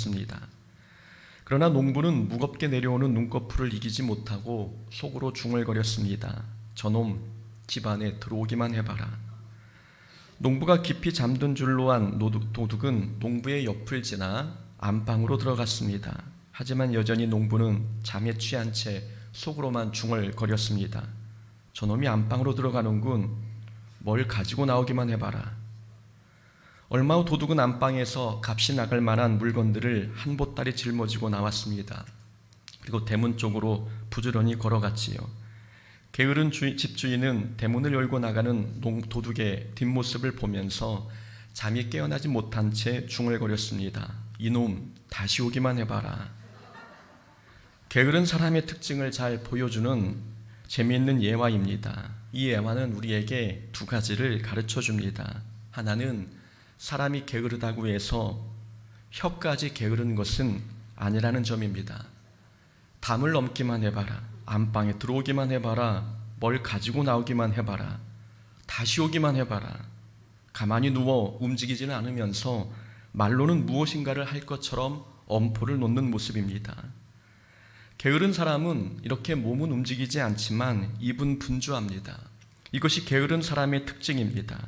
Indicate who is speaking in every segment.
Speaker 1: 있었습니다. 그러나 농부는 무겁게 내려오는 눈꺼풀을 이기지 못하고 속으로 중얼거렸습니다. 저놈 집 안에 들어오기만 해봐라. 농부가 깊이 잠든 줄로 안 도둑은 농부의 옆을 지나 안방으로 들어갔습니다. 하지만 여전히 농부는 잠에 취한 채 속으로만 중얼거렸습니다. 저놈이 안방으로 들어가는군. 뭘 가지고 나오기만 해봐라. 얼마 후 도둑은 안방에서 값이 나갈 만한 물건들을 한 보따리 짊어지고 나왔습니다. 그리고 대문 쪽으로 부지런히 걸어갔지요. 게으른 집주인은 대문을 열고 나가는 도둑의 뒷모습을 보면서 잠이 깨어나지 못한 채 중얼거렸습니다. 이놈 다시 오기만 해봐라. 게으른 사람의 특징을 잘 보여주는 재미있는 예화입니다. 이 예화는 우리에게 두 가지를 가르쳐 줍니다. 하나는 사람이 게으르다고 해서 혀까지 게으른 것은 아니라는 점입니다. 담을 넘기만 해봐라. 안방에 들어오기만 해봐라. 뭘 가지고 나오기만 해봐라. 다시 오기만 해봐라. 가만히 누워 움직이지는 않으면서 말로는 무엇인가를 할 것처럼 엄포를 놓는 모습입니다. 게으른 사람은 이렇게 몸은 움직이지 않지만 입은 분주합니다. 이것이 게으른 사람의 특징입니다.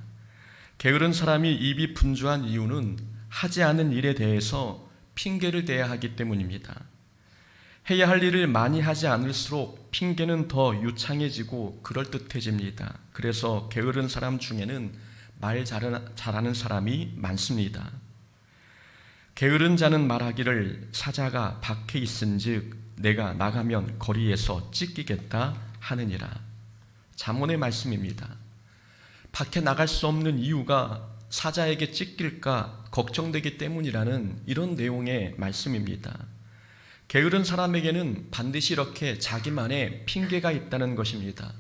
Speaker 1: 게으른 사람이 입이 분주한 이유는 하지 않은 일에 대해서 핑계를 대야 하기 때문입니다. 해야 할 일을 많이 하지 않을수록 핑계는 더 유창해지고 그럴듯해집니다. 그래서 게으른 사람 중에는 말 잘하는 사람이 많습니다. 게으른 자는 말하기를 사자가 밖에 있은즉 내가 나가면 거리에서 찢기겠다 하느니라. 잠언의 말씀입니다. 밖에 나갈 수 없는 이유가 사자에게 찢길까 걱정되기 때문이라는 이런 내용의 말씀입니다. 게으른 사람에게는 반드시 이렇게 자기만의 핑계가 있다는 것입니다.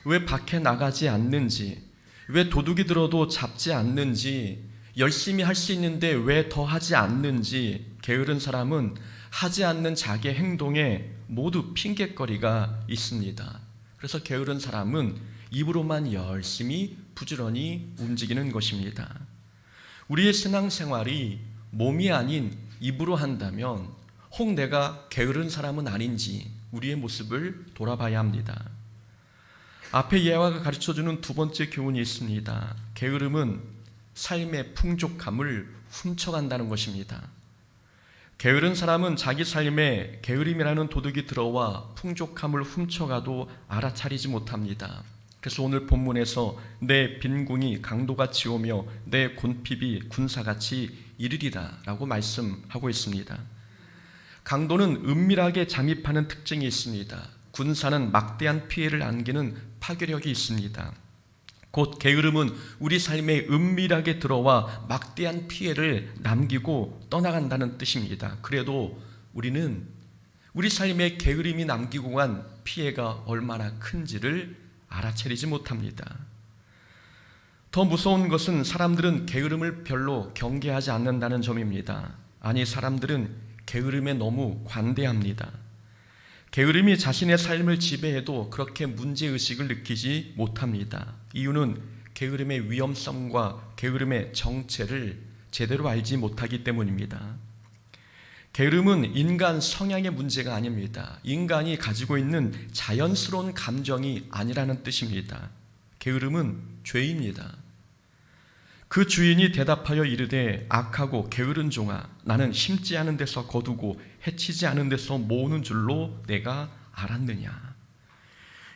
Speaker 1: 왜 밖에 나가지 않는지, 왜 도둑이 들어도 잡지 않는지, 열심히 할 수 있는데 왜 더 하지 않는지, 게으른 사람은 하지 않는 자기의 행동에 모두 핑계거리가 있습니다. 그래서 게으른 사람은 입으로만 열심히 부지런히 움직이는 것입니다. 우리의 신앙생활이 몸이 아닌 입으로 한다면 혹 내가 게으른 사람은 아닌지 우리의 모습을 돌아봐야 합니다. 앞에 예화가 가르쳐주는 두 번째 교훈이 있습니다. 게으름은 삶의 풍족함을 훔쳐간다는 것입니다. 게으른 사람은 자기 삶에 게으름이라는 도둑이 들어와 풍족함을 훔쳐가도 알아차리지 못합니다. 그래서 오늘 본문에서 내 빈궁이 강도같이 오며 내 곤핍이 군사같이 이르리라 라고 말씀하고 있습니다. 강도는 은밀하게 잠입하는 특징이 있습니다. 군사는 막대한 피해를 안기는 파괴력이 있습니다. 곧 게으름은 우리 삶에 은밀하게 들어와 막대한 피해를 남기고 떠나간다는 뜻입니다. 그래도 우리는 우리 삶에 게으름이 남기고 간 피해가 얼마나 큰지를 알아차리지 못합니다. 더 무서운 것은 사람들은 게으름을 별로 경계하지 않는다는 점입니다. 아니, 사람들은 게으름에 너무 관대합니다. 게으름이 자신의 삶을 지배해도 그렇게 문제의식을 느끼지 못합니다. 이유는 게으름의 위험성과 게으름의 정체를 제대로 알지 못하기 때문입니다. 게으름은 인간 성향의 문제가 아닙니다. 인간이 가지고 있는 자연스러운 감정이 아니라는 뜻입니다. 게으름은 죄입니다. 그 주인이 대답하여 이르되 악하고 게으른 종아, 나는 심지 않은 데서 거두고 해치지 않은 데서 모으는 줄로 내가 알았느냐.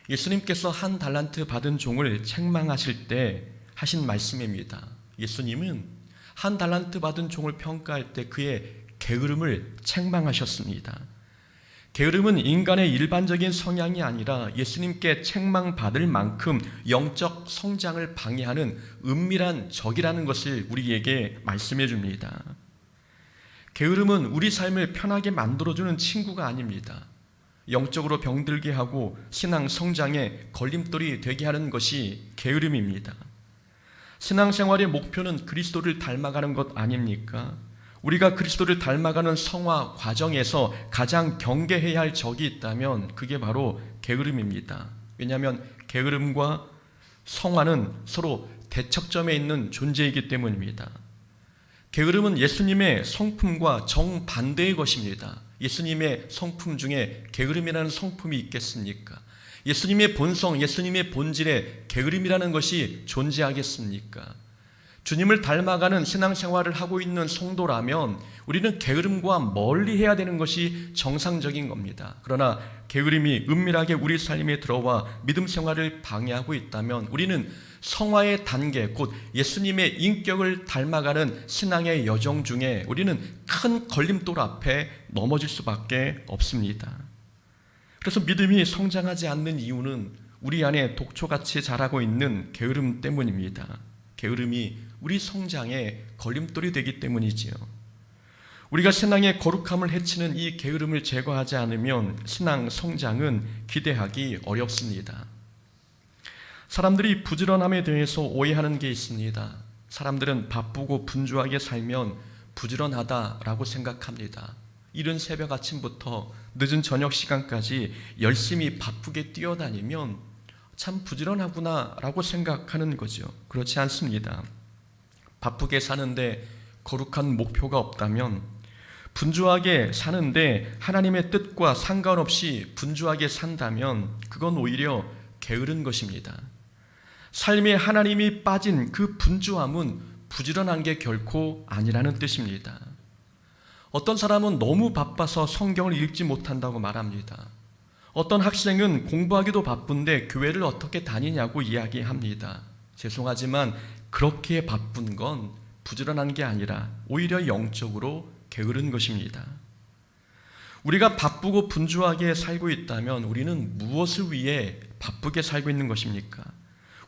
Speaker 1: 예수님께서 한 달란트 받은 종을 책망하실 때 하신 말씀입니다. 예수님은 한 달란트 받은 종을 평가할 때 그의 게으름을 책망하셨습니다. 게으름은 인간의 일반적인 성향이 아니라 예수님께 책망받을 만큼 영적 성장을 방해하는 은밀한 적이라는 것을 우리에게 말씀해 줍니다. 게으름은 우리 삶을 편하게 만들어주는 친구가 아닙니다. 영적으로 병들게 하고 신앙 성장에 걸림돌이 되게 하는 것이 게으름입니다. 신앙생활의 목표는 그리스도를 닮아가는 것 아닙니까? 우리가 그리스도를 닮아가는 성화 과정에서 가장 경계해야 할 적이 있다면 그게 바로 게으름입니다. 왜냐하면 게으름과 성화는 서로 대척점에 있는 존재이기 때문입니다. 게으름은 예수님의 성품과 정반대의 것입니다. 예수님의 성품 중에 게으름이라는 성품이 있겠습니까? 예수님의 본성, 예수님의 본질에 게으름이라는 것이 존재하겠습니까? 주님을 닮아가는 신앙생활을 하고 있는 성도라면 우리는 게으름과 멀리 해야 되는 것이 정상적인 겁니다. 그러나 게으름이 은밀하게 우리 삶에 들어와 믿음 생활을 방해하고 있다면 우리는 성화의 단계, 곧 예수님의 인격을 닮아가는 신앙의 여정 중에 우리는 큰 걸림돌 앞에 넘어질 수밖에 없습니다. 그래서 믿음이 성장하지 않는 이유는 우리 안에 독초같이 자라고 있는 게으름 때문입니다. 게으름이 우리 성장에 걸림돌이 되기 때문이지요. 우리가 신앙의 거룩함을 해치는 이 게으름을 제거하지 않으면 신앙 성장은 기대하기 어렵습니다. 사람들이 부지런함에 대해서 오해하는 게 있습니다. 사람들은 바쁘고 분주하게 살면 부지런하다라고 생각합니다. 이른 새벽 아침부터 늦은 저녁 시간까지 열심히 바쁘게 뛰어다니면 참 부지런하구나 라고 생각하는 거죠. 그렇지 않습니다. 바쁘게 사는데 거룩한 목표가 없다면, 분주하게 사는데 하나님의 뜻과 상관없이 분주하게 산다면 그건 오히려 게으른 것입니다. 삶에 하나님이 빠진 그 분주함은 부지런한 게 결코 아니라는 뜻입니다. 어떤 사람은 너무 바빠서 성경을 읽지 못한다고 말합니다. 어떤 학생은 공부하기도 바쁜데 교회를 어떻게 다니냐고 이야기합니다. 죄송하지만 그렇게 바쁜 건 부지런한 게 아니라 오히려 영적으로 게으른 것입니다. 우리가 바쁘고 분주하게 살고 있다면 우리는 무엇을 위해 바쁘게 살고 있는 것입니까?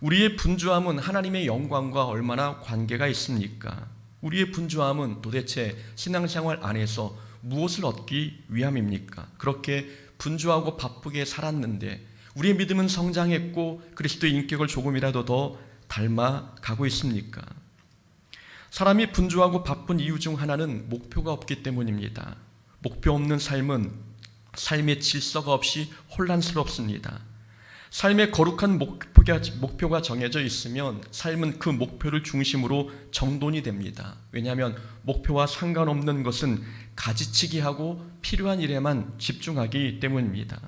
Speaker 1: 우리의 분주함은 하나님의 영광과 얼마나 관계가 있습니까? 우리의 분주함은 도대체 신앙생활 안에서 무엇을 얻기 위함입니까? 그렇게 분주하고 바쁘게 살았는데 우리의 믿음은 성장했고 그리스도의 인격을 조금이라도 더 닮아가고 있습니까? 사람이 분주하고 바쁜 이유 중 하나는 목표가 없기 때문입니다. 목표 없는 삶은 삶의 질서가 없이 혼란스럽습니다. 삶의 거룩한 목표가 정해져 있으면 삶은 그 목표를 중심으로 정돈이 됩니다. 왜냐하면 목표와 상관없는 것은 가지치기 하고 필요한 일에만 집중하기 때문입니다.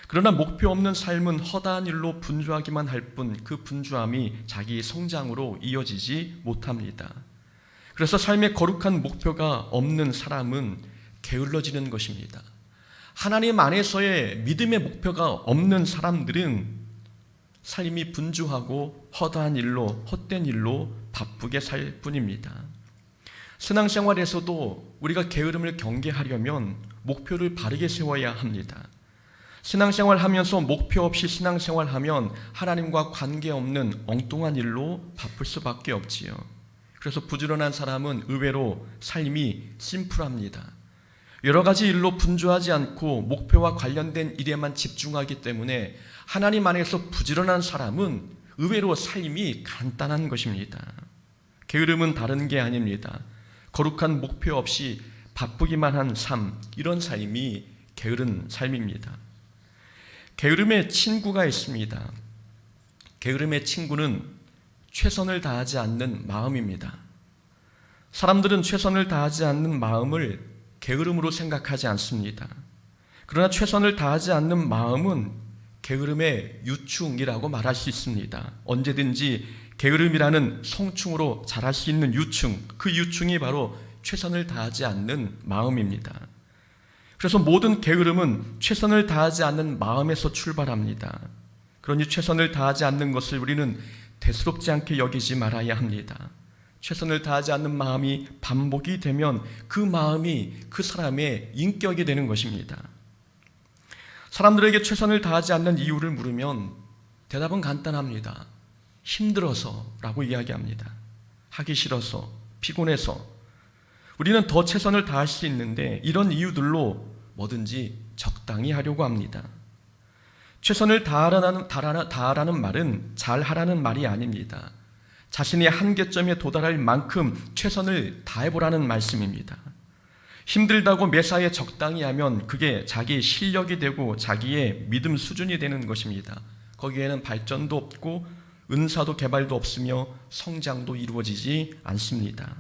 Speaker 1: 그러나 목표 없는 삶은 허다한 일로 분주하기만 할 뿐 그 분주함이 자기 성장으로 이어지지 못합니다. 그래서 삶의 거룩한 목표가 없는 사람은 게을러지는 것입니다. 하나님 안에서의 믿음의 목표가 없는 사람들은 삶이 분주하고 허다한 일로, 헛된 일로 바쁘게 살 뿐입니다. 신앙생활에서도 우리가 게으름을 경계하려면 목표를 바르게 세워야 합니다. 신앙생활하면서 목표 없이 신앙생활하면 하나님과 관계없는 엉뚱한 일로 바쁠 수밖에 없지요. 그래서 부지런한 사람은 의외로 삶이 심플합니다. 여러 가지 일로 분주하지 않고 목표와 관련된 일에만 집중하기 때문에 하나님 안에서 부지런한 사람은 의외로 삶이 간단한 것입니다. 게으름은 다른 게 아닙니다. 거룩한 목표 없이 바쁘기만 한 삶, 이런 삶이 게으른 삶입니다. 게으름의 친구가 있습니다. 게으름의 친구는 최선을 다하지 않는 마음입니다. 사람들은 최선을 다하지 않는 마음을 게으름으로 생각하지 않습니다. 그러나 최선을 다하지 않는 마음은 게으름의 유충이라고 말할 수 있습니다. 언제든지 게으름이라는 성충으로 자랄 수 있는 유충, 그 유충이 바로 최선을 다하지 않는 마음입니다. 그래서 모든 게으름은 최선을 다하지 않는 마음에서 출발합니다. 그러니 최선을 다하지 않는 것을 우리는 대수롭지 않게 여기지 말아야 합니다. 최선을 다하지 않는 마음이 반복이 되면 그 마음이 그 사람의 인격이 되는 것입니다. 사람들에게 최선을 다하지 않는 이유를 물으면 대답은 간단합니다. 힘들어서 라고 이야기합니다. 하기 싫어서, 피곤해서. 우리는 더 최선을 다할 수 있는데 이런 이유들로 뭐든지 적당히 하려고 합니다. 최선을 다하라는 말은 잘하라는 말이 아닙니다. 자신의 한계점에 도달할 만큼 최선을 다해보라는 말씀입니다. 힘들다고 매사에 적당히 하면 그게 자기 실력이 되고 자기의 믿음 수준이 되는 것입니다. 거기에는 발전도 없고 은사도 개발도 없으며 성장도 이루어지지 않습니다.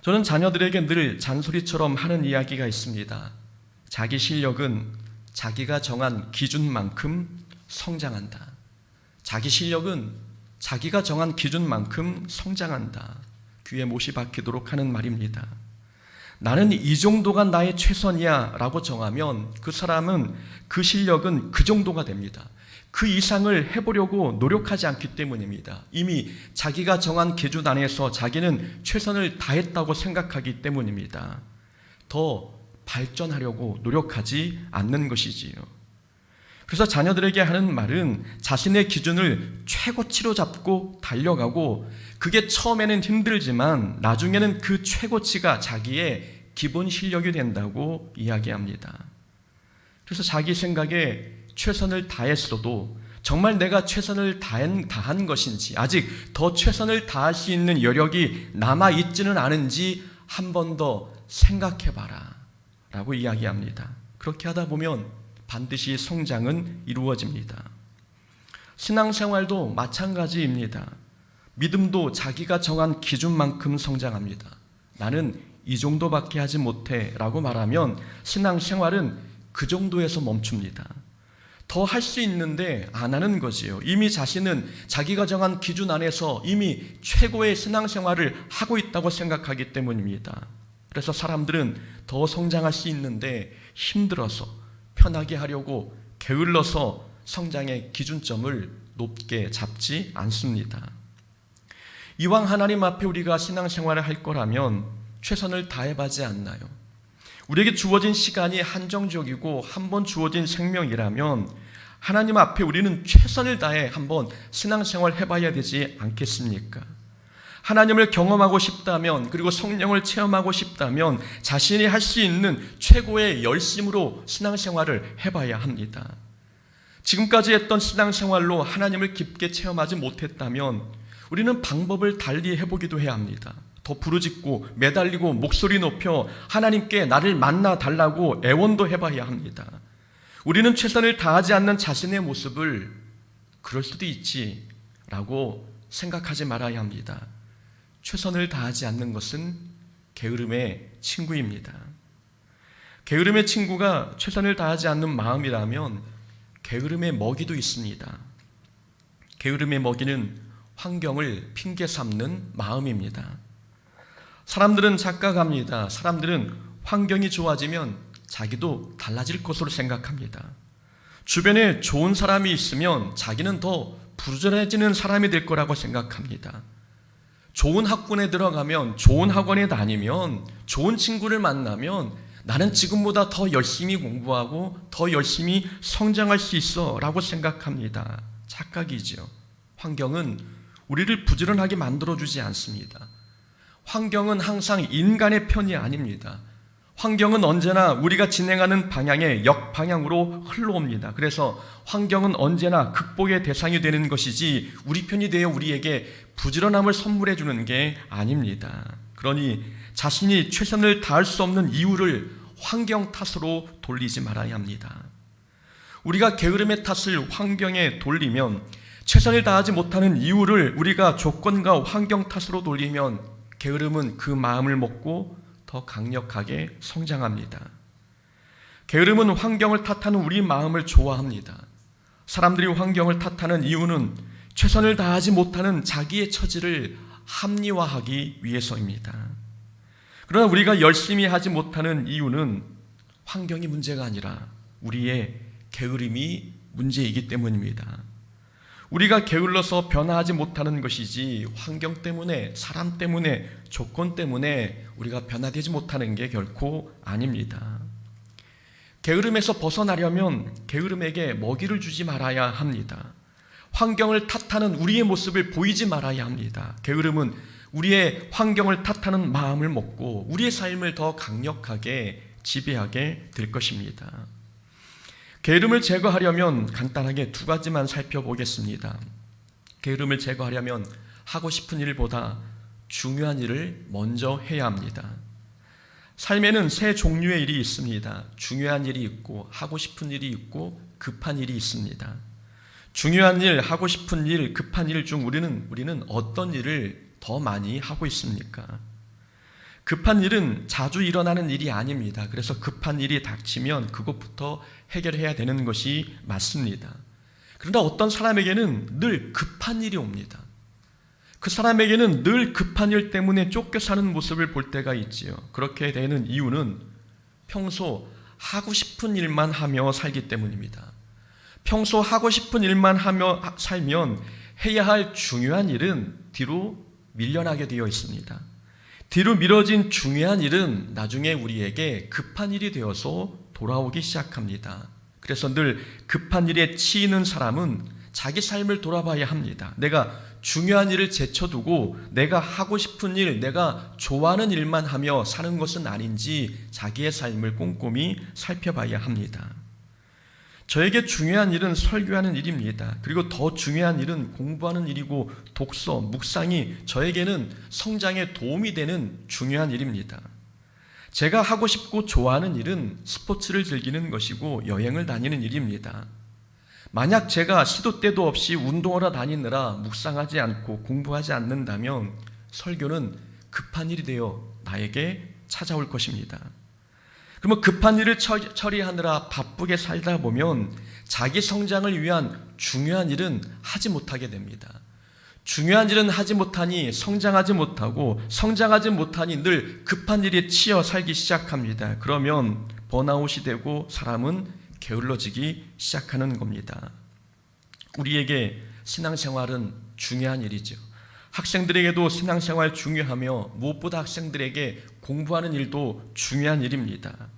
Speaker 1: 저는 자녀들에게 늘 잔소리처럼 하는 이야기가 있습니다. 자기 실력은 자기가 정한 기준만큼 성장한다. 자기 실력은 자기가 정한 기준만큼 성장한다. 귀에 못이 박히도록 하는 말입니다. 나는 이 정도가 나의 최선이야 라고 정하면 그 사람은 그 실력은 그 정도가 됩니다. 그 이상을 해보려고 노력하지 않기 때문입니다. 이미 자기가 정한 기준 안에서 자기는 최선을 다했다고 생각하기 때문입니다. 더 발전하려고 노력하지 않는 것이지요. 그래서 자녀들에게 하는 말은 자신의 기준을 최고치로 잡고 달려가고, 그게 처음에는 힘들지만 나중에는 그 최고치가 자기의 기본 실력이 된다고 이야기합니다. 그래서 자기 생각에 최선을 다했어도 정말 내가 최선을 다한 것인지, 아직 더 최선을 다할 수 있는 여력이 남아있지는 않은지 한 번 더 생각해봐라 라고 이야기합니다. 그렇게 하다 보면 반드시 성장은 이루어집니다. 신앙생활도 마찬가지입니다. 믿음도 자기가 정한 기준만큼 성장합니다. 나는 이 정도밖에 하지 못해 라고 말하면 신앙생활은 그 정도에서 멈춥니다. 더 할 수 있는데 안 하는 거지요. 이미 자신은 자기가 정한 기준 안에서 이미 최고의 신앙생활을 하고 있다고 생각하기 때문입니다. 그래서 사람들은 더 성장할 수 있는데 힘들어서, 편하게 하려고 게을러서 성장의 기준점을 높게 잡지 않습니다. 이왕 하나님 앞에 우리가 신앙생활을 할 거라면 최선을 다해봐지 않나요? 우리에게 주어진 시간이 한정적이고 한 번 주어진 생명이라면 하나님 앞에 우리는 최선을 다해 한번 신앙생활 해봐야 되지 않겠습니까? 하나님을 경험하고 싶다면, 그리고 성령을 체험하고 싶다면 자신이 할 수 있는 최고의 열심으로 신앙생활을 해봐야 합니다. 지금까지 했던 신앙생활로 하나님을 깊게 체험하지 못했다면 우리는 방법을 달리 해보기도 해야 합니다. 더 부르짖고 매달리고 목소리 높여 하나님께 나를 만나 달라고 애원도 해봐야 합니다. 우리는 최선을 다하지 않는 자신의 모습을 그럴 수도 있지 라고 생각하지 말아야 합니다. 최선을 다하지 않는 것은 게으름의 친구입니다. 게으름의 친구가 최선을 다하지 않는 마음이라면 게으름의 먹이도 있습니다. 게으름의 먹이는 환경을 핑계 삼는 마음입니다. 사람들은 착각합니다. 사람들은 환경이 좋아지면 자기도 달라질 것으로 생각합니다. 주변에 좋은 사람이 있으면 자기는 더 부지런해지는 사람이 될 거라고 생각합니다. 좋은 학군에 들어가면, 좋은 학원에 다니면, 좋은 친구를 만나면 나는 지금보다 더 열심히 공부하고 더 열심히 성장할 수 있어 라고 생각합니다. 착각이죠. 환경은 우리를 부지런하게 만들어주지 않습니다. 환경은 항상 인간의 편이 아닙니다. 환경은 언제나 우리가 진행하는 방향의 역방향으로 흘러옵니다. 그래서 환경은 언제나 극복의 대상이 되는 것이지 우리 편이 되어 우리에게 부지런함을 선물해 주는 게 아닙니다. 그러니 자신이 최선을 다할 수 없는 이유를 환경 탓으로 돌리지 말아야 합니다. 우리가 게으름의 탓을 환경에 돌리면, 최선을 다하지 못하는 이유를 우리가 조건과 환경 탓으로 돌리면 게으름은 그 마음을 먹고 더 강력하게 성장합니다. 게으름은 환경을 탓하는 우리 마음을 좋아합니다. 사람들이 환경을 탓하는 이유는 최선을 다하지 못하는 자기의 처지를 합리화하기 위해서입니다. 그러나 우리가 열심히 하지 못하는 이유는 환경이 문제가 아니라 우리의 게으름이 문제이기 때문입니다. 우리가 게을러서 변화하지 못하는 것이지 환경 때문에, 사람 때문에, 조건 때문에 우리가 변화되지 못하는 게 결코 아닙니다. 게으름에서 벗어나려면 게으름에게 먹이를 주지 말아야 합니다. 환경을 탓하는 우리의 모습을 보이지 말아야 합니다. 게으름은 우리의 환경을 탓하는 마음을 먹고 우리의 삶을 더 강력하게 지배하게 될 것입니다. 게으름을 제거하려면 간단하게 두 가지만 살펴보겠습니다. 게으름을 제거하려면 하고 싶은 일보다 중요한 일을 먼저 해야 합니다. 삶에는 세 종류의 일이 있습니다. 중요한 일이 있고, 하고 싶은 일이 있고, 급한 일이 있습니다. 중요한 일, 하고 싶은 일, 급한 일 중 우리는 어떤 일을 더 많이 하고 있습니까? 급한 일은 자주 일어나는 일이 아닙니다. 그래서 급한 일이 닥치면 그것부터 해결해야 되는 것이 맞습니다. 그러나 어떤 사람에게는 늘 급한 일이 옵니다. 그 사람에게는 늘 급한 일 때문에 쫓겨 사는 모습을 볼 때가 있지요. 그렇게 되는 이유는 평소 하고 싶은 일만 하며 살기 때문입니다. 평소 하고 싶은 일만 하며 살면 해야 할 중요한 일은 뒤로 밀려나게 되어 있습니다. 뒤로 미뤄진 중요한 일은 나중에 우리에게 급한 일이 되어서 돌아오기 시작합니다. 그래서 늘 급한 일에 치이는 사람은 자기 삶을 돌아봐야 합니다. 내가 중요한 일을 제쳐두고 내가 하고 싶은 일, 내가 좋아하는 일만 하며 사는 것은 아닌지 자기의 삶을 꼼꼼히 살펴봐야 합니다. 저에게 중요한 일은 설교하는 일입니다. 그리고 더 중요한 일은 공부하는 일이고 독서, 묵상이 저에게는 성장에 도움이 되는 중요한 일입니다. 제가 하고 싶고 좋아하는 일은 스포츠를 즐기는 것이고 여행을 다니는 일입니다. 만약 제가 시도 때도 없이 운동하러 다니느라 묵상하지 않고 공부하지 않는다면 설교는 급한 일이 되어 나에게 찾아올 것입니다. 그러면 급한 일을 처리하느라 바쁘게 살다 보면 자기 성장을 위한 중요한 일은 하지 못하게 됩니다. 중요한 일은 하지 못하니 성장하지 못하고 성장하지 못하니 늘 급한 일에 치여 살기 시작합니다. 그러면 번아웃이 되고 사람은 게을러지기 시작하는 겁니다. 우리에게 신앙생활은 중요한 일이죠. 학생들에게도 신앙생활 중요하며 무엇보다 학생들에게 공부하는 일도 중요한 일입니다.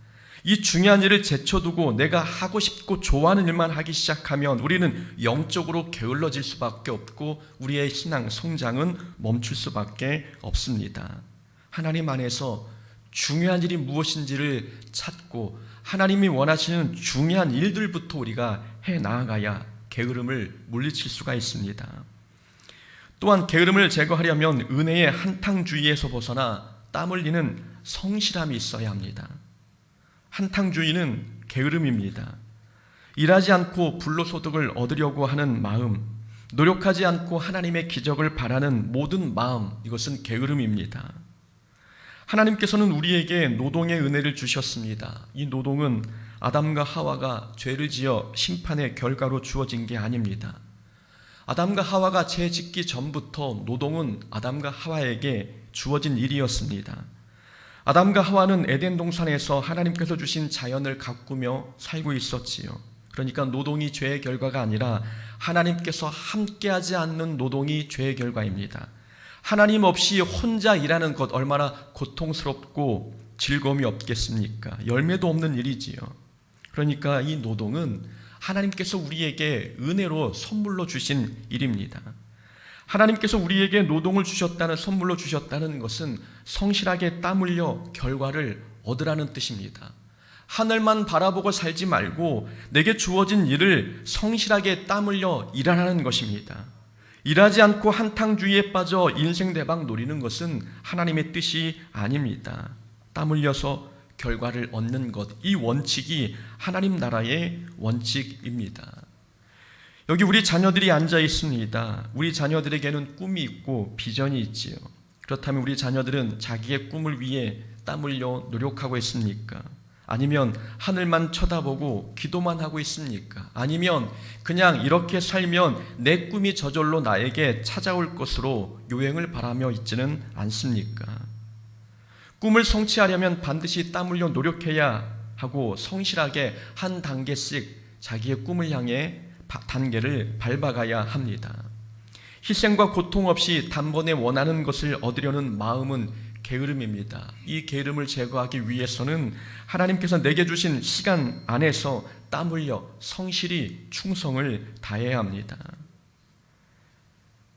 Speaker 1: 이 중요한 일을 제쳐두고 내가 하고 싶고 좋아하는 일만 하기 시작하면 우리는 영적으로 게을러질 수밖에 없고 우리의 신앙 성장은 멈출 수밖에 없습니다. 하나님 안에서 중요한 일이 무엇인지를 찾고 하나님이 원하시는 중요한 일들부터 우리가 해 나아가야 게으름을 물리칠 수가 있습니다. 또한 게으름을 제거하려면 은혜의 한탕주의에서 벗어나 땀 흘리는 성실함이 있어야 합니다. 한탕주의는 게으름입니다. 일하지 않고 불로소득을 얻으려고 하는 마음, 노력하지 않고 하나님의 기적을 바라는 모든 마음, 이것은 게으름입니다. 하나님께서는 우리에게 노동의 은혜를 주셨습니다. 이 노동은 아담과 하와가 죄를 지어 심판의 결과로 주어진 게 아닙니다. 아담과 하와가 죄 짓기 전부터 노동은 아담과 하와에게 주어진 일이었습니다. 아담과 하와는 에덴 동산에서 하나님께서 주신 자연을 가꾸며 살고 있었지요. 그러니까 노동이 죄의 결과가 아니라 하나님께서 함께하지 않는 노동이 죄의 결과입니다. 하나님 없이 혼자 일하는 것 얼마나 고통스럽고 즐거움이 없겠습니까? 열매도 없는 일이지요. 그러니까 이 노동은 하나님께서 우리에게 은혜로 선물로 주신 일입니다. 하나님께서 우리에게 노동을 주셨다는, 선물로 주셨다는 것은 성실하게 땀 흘려 결과를 얻으라는 뜻입니다. 하늘만 바라보고 살지 말고 내게 주어진 일을 성실하게 땀 흘려 일하라는 것입니다. 일하지 않고 한탕주의에 빠져 인생 대박 노리는 것은 하나님의 뜻이 아닙니다. 땀 흘려서 결과를 얻는 것, 이 원칙이 하나님 나라의 원칙입니다. 여기 우리 자녀들이 앉아 있습니다. 우리 자녀들에게는 꿈이 있고 비전이 있지요. 그렇다면 우리 자녀들은 자기의 꿈을 위해 땀 흘려 노력하고 있습니까? 아니면 하늘만 쳐다보고 기도만 하고 있습니까? 아니면 그냥 이렇게 살면 내 꿈이 저절로 나에게 찾아올 것으로 요행을 바라며 있지는 않습니까? 꿈을 성취하려면 반드시 땀 흘려 노력해야 하고 성실하게 한 단계씩 자기의 꿈을 향해 단계를 밟아가야 합니다. 희생과 고통 없이 단번에 원하는 것을 얻으려는 마음은 게으름입니다. 이 게으름을 제거하기 위해서는 하나님께서 내게 주신 시간 안에서 땀 흘려 성실히 충성을 다해야 합니다.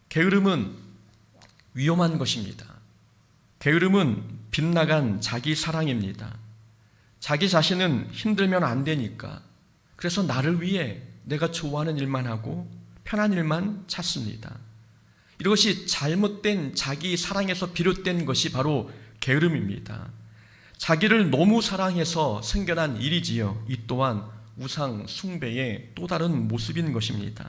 Speaker 1: 게으름은 위험한 것입니다. 게으름은 빗나간 자기 사랑입니다. 자기 자신은 힘들면 안 되니까 그래서 나를 위해 내가 좋아하는 일만 하고 편한 일만 찾습니다. 이것이 잘못된 자기 사랑에서 비롯된 것이 바로 게으름입니다. 자기를 너무 사랑해서 생겨난 일이지요. 이 또한 우상 숭배의 또 다른 모습인 것입니다.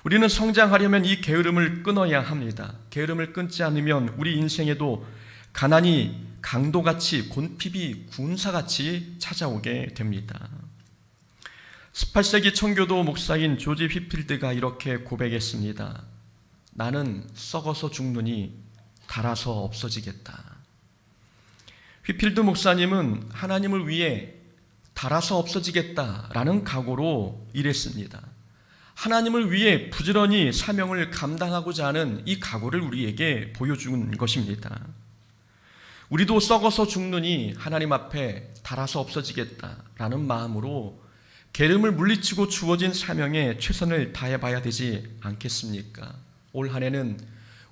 Speaker 1: 우리는 성장하려면 이 게으름을 끊어야 합니다. 게으름을 끊지 않으면 우리 인생에도 가난이 강도같이 곤핍이 군사같이 찾아오게 됩니다. 18세기 청교도 목사인 조지 휘필드가 이렇게 고백했습니다. 나는 썩어서 죽느니 닳아서 없어지겠다. 휘필드 목사님은 하나님을 위해 닳아서 없어지겠다라는 각오로 일했습니다. 하나님을 위해 부지런히 사명을 감당하고자 하는 이 각오를 우리에게 보여준 것입니다. 우리도 썩어서 죽느니 하나님 앞에 닳아서 없어지겠다라는 마음으로 게으름을 물리치고 주어진 사명에 최선을 다해봐야 되지 않겠습니까? 올 한 해는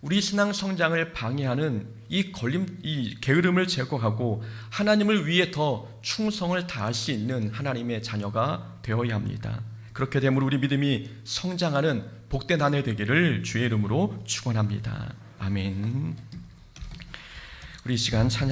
Speaker 1: 우리 신앙 성장을 방해하는 이 게으름을 제거하고 하나님을 위해 더 충성을 다할 수 있는 하나님의 자녀가 되어야 합니다. 그렇게 되므로 우리 믿음이 성장하는 복된 한 해 되기를 주의 이름으로 축원합니다. 아멘. 우리 이 시간 찬양